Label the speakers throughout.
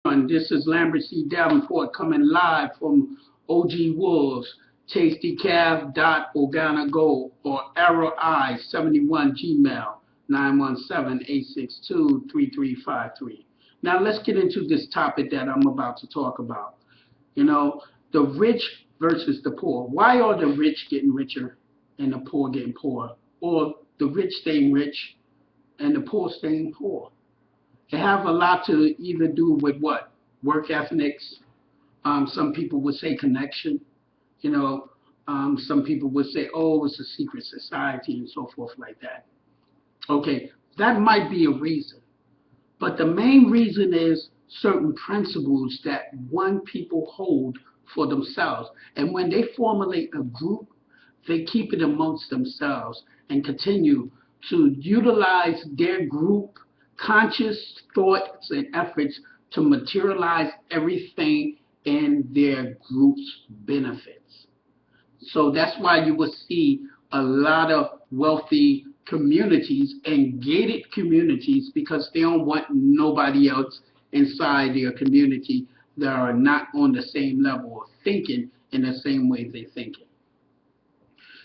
Speaker 1: This is Lambert C. Davenport coming live from OG Wolves, tastycav.organago or arroweye71 gmail 917-862-3353. Now let's get into this topic that I'm about to talk about. You know, the rich versus the poor. Why are the rich getting richer and the poor getting poorer? Or the rich staying rich and the poor staying poor? They have a lot to either do with what? Work ethics. Some people would say connection. You know, some people would say, oh, it's a secret society and so forth like that. Okay, that might be a reason. But the main reason is certain principles that one people hold for themselves. And when they formulate a group, they keep it amongst themselves and continue to utilize their group conscious thoughts and efforts to materialize everything in their group's benefits. So that's why you will see a lot of wealthy communities and gated communities because they don't want nobody else inside their community that are not on the same level of thinking in the same way they think it.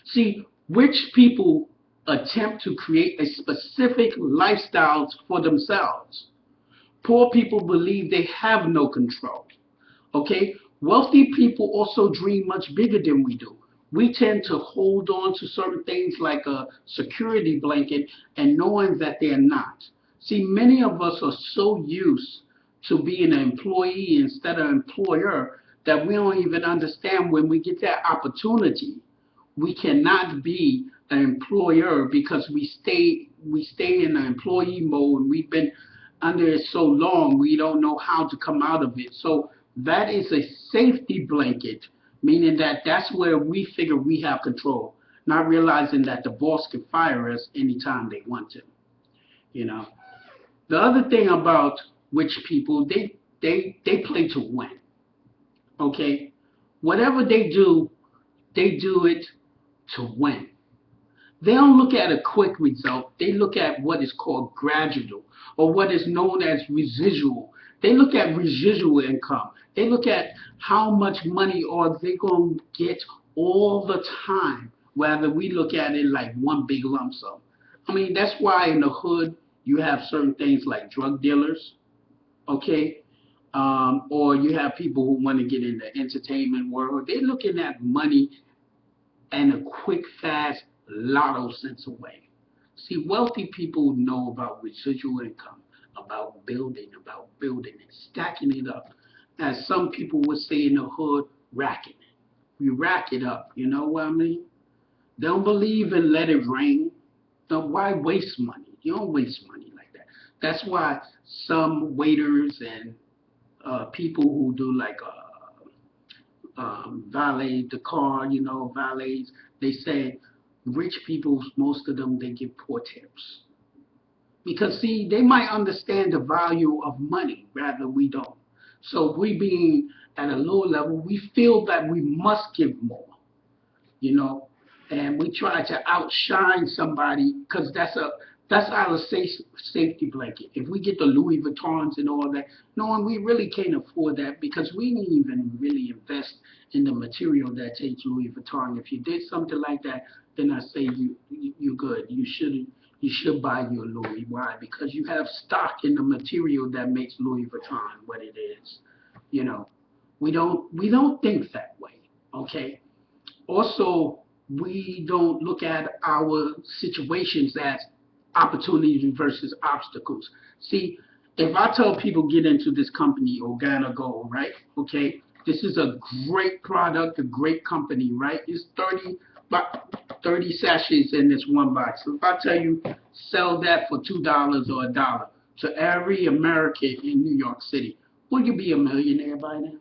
Speaker 1: See, rich people attempt to create a specific lifestyle for themselves. Poor people believe they have no control. Okay? Wealthy people also dream much bigger than we do. We tend to hold on to certain things like a security blanket and knowing that they're not. See, many of us are so used to being an employee instead of employer that we don't even understand when we get that opportunity. We cannot be an employer because we stay in an employee mode. We've been under it so long we don't know how to come out of it. So that is a safety blanket, meaning that that's where we figure we have control, not realizing that the boss can fire us anytime they want to. You know, the other thing about rich people, they play to win. Okay, whatever they do it to win. They don't look at a quick result. They look at what is called gradual or what is known as residual. They look at residual income. They look at how much money are they going to get all the time, rather we look at it like one big lump sum. I mean, that's why in the hood you have certain things like drug dealers, okay? Or you have people who want to get in the entertainment world. They're looking at money and a quick, fast lotto sense away. See, wealthy people know about residual income, about building it, stacking it up. As some people would say in the hood, racking it. We rack it up, you know what I mean? They don't believe in let it rain. So why waste money? You don't waste money like that. That's why some waiters and people who do like valet the car, you know, valets, they say rich people, most of them, they give poor tips. Because, see, they might understand the value of money, rather we don't. So we being at a lower level, we feel that we must give more, you know, and we try to outshine somebody because that's our safety blanket. If we get the Louis Vuittons and all that, knowing we really can't afford that because we didn't even really invest in the material that takes Louis Vuitton. If you did something like that, then I say you good. You should buy your Louis. Why? Because you have stock in the material that makes Louis Vuitton what it is. You know, we don't think that way. Okay. Also, we don't look at our situations as opportunities versus obstacles. See, if I tell people get into this company, Organa Gold, right? Okay, this is a great product, a great company, right? It's 30 sachets in this one box. So if I tell you sell that for $2 or $1 to every American in New York City, would you be a millionaire by now?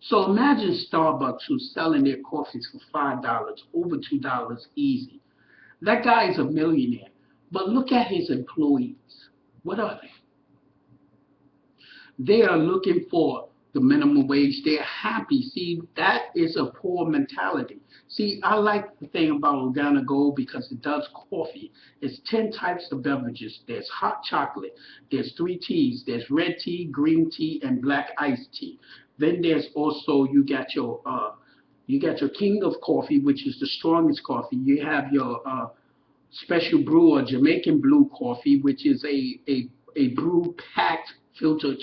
Speaker 1: So imagine Starbucks who's selling their coffees for $5, over $2 easy. That guy is a millionaire. But look at his employees. What are they? They are looking for the minimum wage. They're happy. See, that is a poor mentality. See, I like the thing about Organic Gold because it does coffee. It's 10 types of beverages. There's hot chocolate. There's 3 teas. There's red tea, green tea, and black iced tea. Then there's also you got your King of Coffee, which is the strongest coffee. You have your special brew or Jamaican blue coffee, which is a brew packed filtered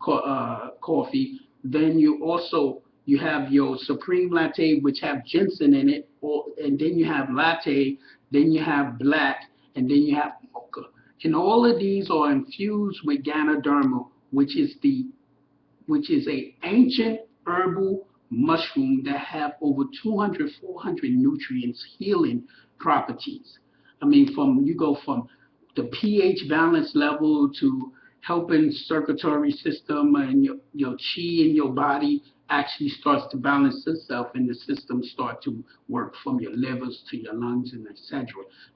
Speaker 1: coffee. Then you have your Supreme Latte, which have ginseng in it, and then you have latte, then you have black, and then you have mocha. And all of these are infused with Ganoderma, which is a ancient herbal mushroom that have over 200, 400 nutrients, healing properties. I mean, you go from the pH balance level to helping circulatory system, and your chi in your body actually starts to balance itself, and the system start to work from your livers to your lungs and etc.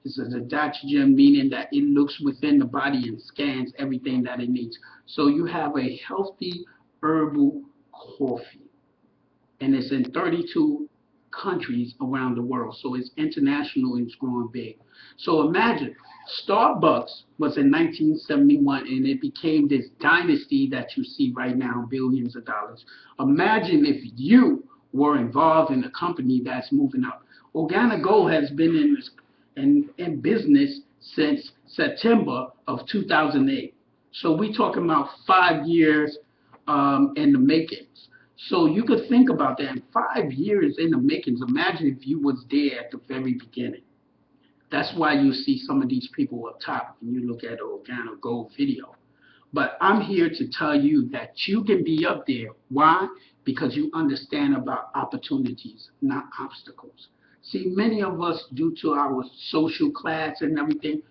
Speaker 1: This is adaptogen, meaning that it looks within the body and scans everything that it needs. So you have a healthy herbal coffee, and it's in 32 countries around the world. So it's international and it's growing big. So imagine, Starbucks was in 1971 and it became this dynasty that you see right now, billions of dollars. Imagine if you were involved in a company that's moving up. Organic Gold has been in business since September of 2008. So we're talking about 5 years in the makings. So you could think about that in 5 years in the makings. Imagine if you was there at the very beginning. That's why you see some of these people up top when you look at the Organic Gold video. But I'm here to tell you that you can be up there. Why? Because you understand about opportunities, not obstacles. See, many of us, due to our social class and everything,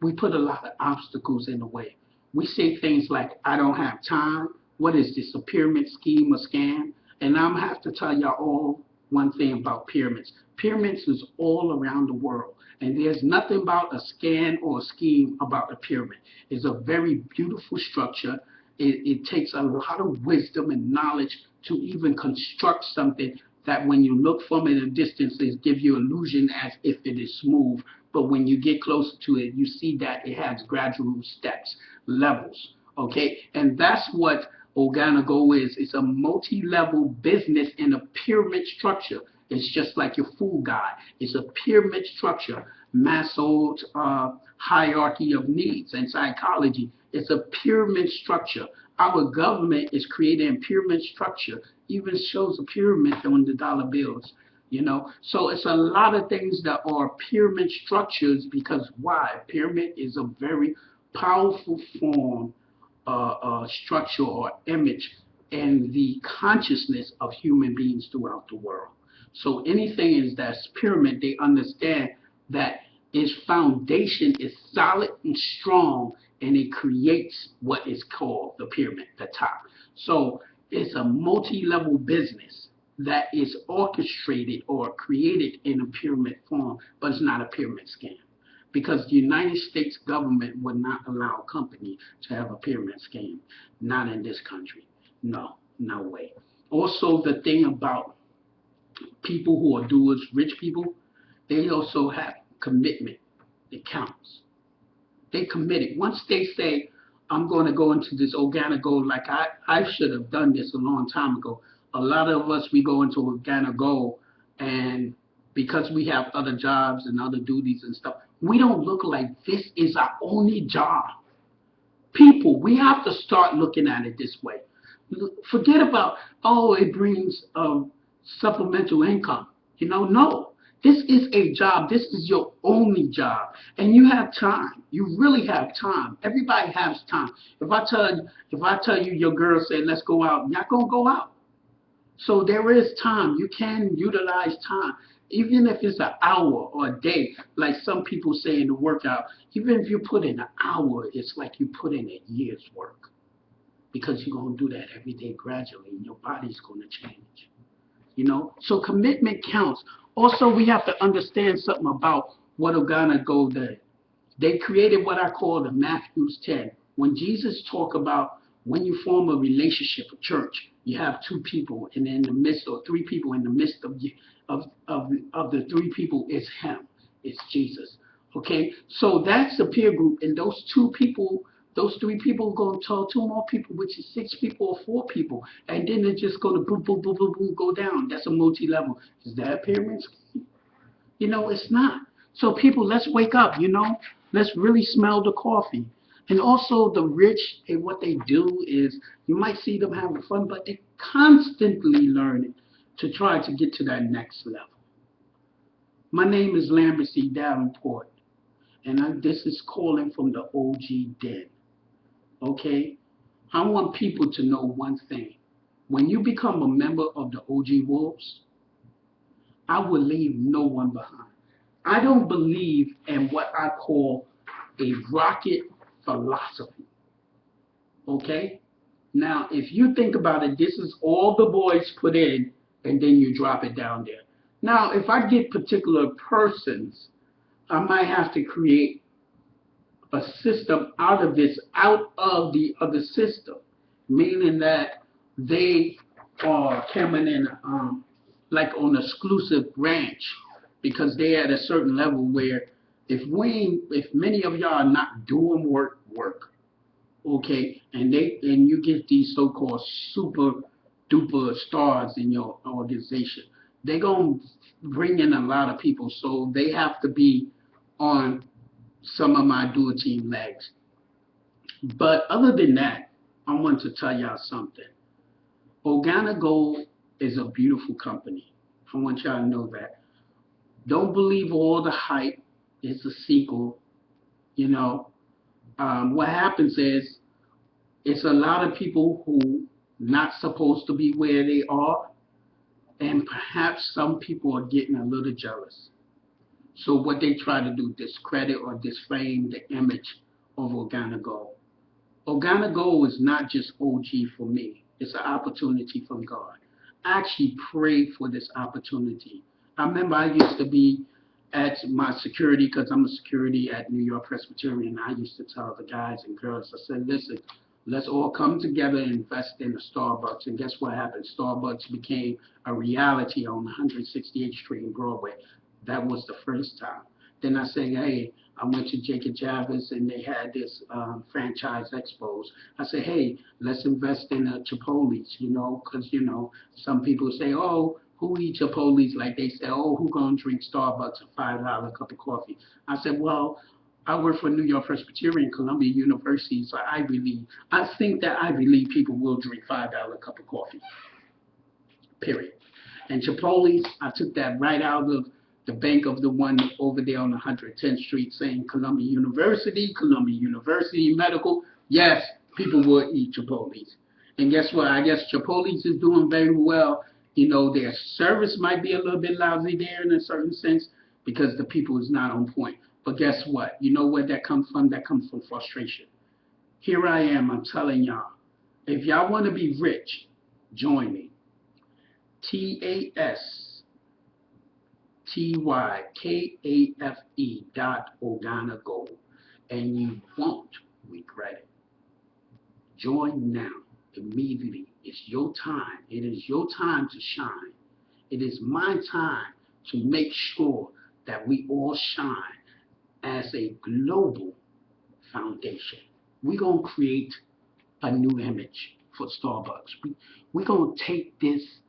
Speaker 1: we put a lot of obstacles in the way. We say things like, I don't have time. What is this, a pyramid scheme or scam? And I'm going to have to tell y'all all one thing about pyramids. Pyramids is all around the world. And there's nothing about a scam or a scheme about a pyramid. It's a very beautiful structure. It takes a lot of wisdom and knowledge to even construct something that when you look from it at a distance, it gives you illusion as if it is smooth. But when you get closer to it, you see that it has gradual steps, levels. Okay? And that's what Organic Gold is. It's a multi-level business in a pyramid structure. It's just like your food guide. It's a pyramid structure. Maslow's hierarchy of needs and psychology. It's a pyramid structure. Our government is creating a pyramid structure. Even shows a pyramid on the dollar bills. You know, so it's a lot of things that are pyramid structures because why? Pyramid is a very powerful form, structure or image in the consciousness of human beings throughout the world. So anything is that's pyramid, they understand that its foundation is solid and strong, and it creates what is called the pyramid, the top. So it's a multi-level business that is orchestrated or created in a pyramid form, but it's not a pyramid scam. Because the United States government would not allow a company to have a pyramid scheme. Not in this country. No, no way. Also, the thing about people who are doers, rich people, they also have commitment. It counts. They committed. Once they say, I'm going to go into this Organic Gold, like I should have done this a long time ago. A lot of us, we go into Organic Gold, and because we have other jobs and other duties and stuff, we don't look like this is our only job. People, we have to start looking at it this way. Forget about, oh, it brings supplemental income. You know, no. This is a job. This is your only job. And you have time. You really have time. Everybody has time. If I tell you your girl said, let's go out, you're not going to go out. So there is time. You can utilize time. Even if it's an hour or a day, like some people say in the workout, even if you put in an hour, it's like you put in a year's work. Because you're going to do that every day gradually, and your body's going to change. You know? So commitment counts. Also, we have to understand something about what Organic Gold did. They created what I call the Matthew 10. When Jesus talked about When you form a relationship, a church, you have two people, and in the midst, or three people in the midst of the three people is Him, it's Jesus. Okay, so that's the peer group, and those two people, those three people are going to tell two more people, which is six people or four people, and then it's just going to boom, boom, boom, boom, boom, go down. That's a multi-level. Is that a pyramid scheme? It's not. So people, let's wake up, Let's really smell the coffee. And also the rich, and what they do is, you might see them having fun, but they're constantly learning to try to get to that next level. My name is Lambert C. Davenport, and this is calling from the OG Den. Okay? I want people to know one thing. When you become a member of the OG Wolves, I will leave no one behind. I don't believe in what I call a rocket philosophy. Okay? Now, if you think about it, this is all the boys put in, and then you drop it down there. Now, if I get particular persons, I might have to create a system out of the other system, meaning that they are coming in like on exclusive ranch, because they're at a certain level where if many of y'all are not doing work, okay, and you get these so-called super duper stars in your organization, they're gonna bring in a lot of people, so they have to be on some of my dual team legs. But other than that, I want to tell y'all something. Organa Gold is a beautiful company. I want y'all to know that. Don't believe all the hype. It's a sequel. What happens is, it's a lot of people who not supposed to be where they are, and perhaps some people are getting a little jealous. So what they try to do, discredit or disfame the image of Organa Gold. Organa Gold is not just OG for me. It's an opportunity from God. I actually prayed for this opportunity. I remember I used to be at my security, because I'm a security at New York Presbyterian. I used to tell the guys and girls, I said, listen, let's all come together and invest in the Starbucks. And guess what happened? Starbucks became a reality on 168th Street in Broadway. That was the first time. Then I said, hey, I went to Jacob Javits, and they had this franchise expos. I said, hey, let's invest in Chipotle's, because, some people say, oh, who eat Chipotle's? Like they say, oh, who gonna drink Starbucks a $5 cup of coffee? I said, well, I work for New York Presbyterian, Columbia University, so I think that Ivy League people will drink $5 cup of coffee, period. And Chipotle's, I took that right out of the bank of the one over there on 110th Street, saying Columbia University Medical. Yes, people will eat Chipotle's. And guess what? I guess Chipotle's is doing very well. Their service might be a little bit lousy there in a certain sense, because the people is not on point. But guess what? You know where that comes from? That comes from frustration. Here I am, I'm telling y'all. If y'all want to be rich, join me. TASTYKAFE.Organa and you won't regret it. Join now, immediately. It's your time. It is your time to shine. It is my time to make sure that we all shine as a global foundation. We're going to create a new image for Starbucks. We're going to take this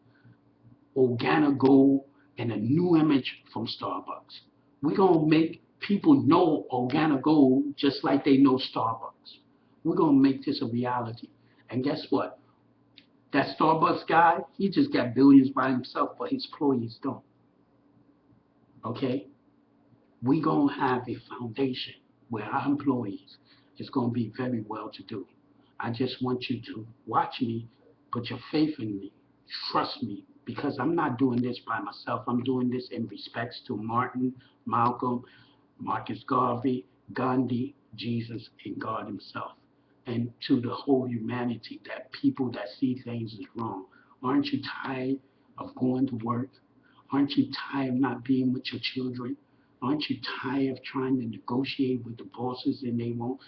Speaker 1: Organa Gold and a new image from Starbucks. We're going to make people know Organa Gold just like they know Starbucks. We're going to make this a reality. And guess what? That Starbucks guy, he just got billions by himself, but his employees don't. Okay? We're going to have a foundation where our employees is going to be very well to do. I just want you to watch me, put your faith in me, trust me, because I'm not doing this by myself. I'm doing this in respects to Martin, Malcolm, Marcus Garvey, Gandhi, Jesus, and God himself, and to the whole humanity, that people that see things is wrong. Aren't you tired of going to work? Aren't you tired of not being with your children? Aren't you tired of trying to negotiate with the bosses and they won't?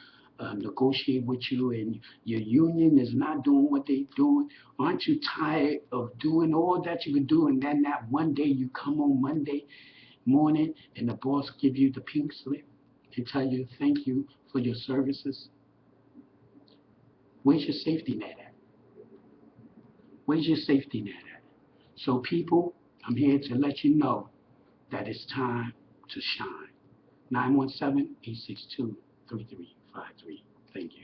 Speaker 1: negotiate with you, and your union is not doing what they're doing? Aren't you tired of doing all that you can do, and then that one day you come on Monday morning and the boss give you the pink slip and tell you thank you for your services? Where's your safety net at? Where's your safety net at? So people, I'm here to let you know that it's time to shine. 917-862-3353. Thank you.